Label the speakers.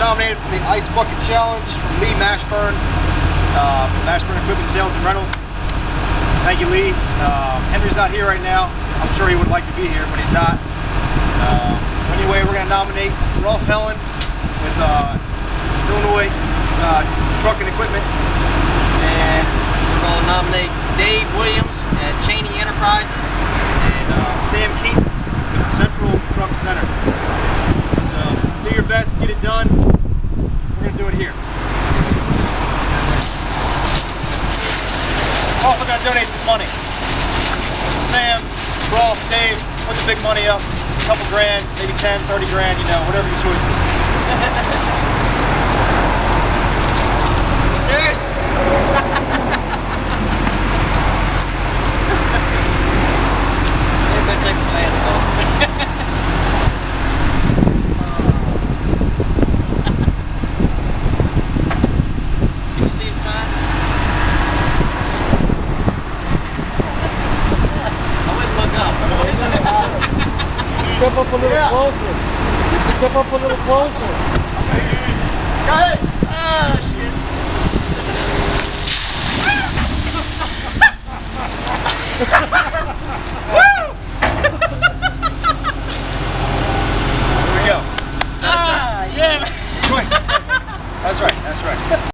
Speaker 1: nominated for the Ice Bucket Challenge from Lee Mashburn, Mashburn Equipment Sales and Rentals. Thank you, Lee. Henry's not here right now. I'm sure he would like to be here, but he's not. Anyway, we're going to nominate Rolf Helen with Illinois Truck and Equipment.
Speaker 2: And we're going to nominate Dave Williams at Cheney Enterprises.
Speaker 1: And Sam Keaton with Central Truck Center. So do your best, get it done. We're going to do it here. Also going to donate some money. Sam, Rolf, Dave, put the big money up. A couple grand, maybe 10, 30 grand, you know, whatever your choice is.
Speaker 2: You serious? Everybody take the glasses off. Can you see the sign? I wouldn't look up.
Speaker 3: Step up a little closer. Step up a little closer.
Speaker 1: Go ahead.
Speaker 2: Oh, shit.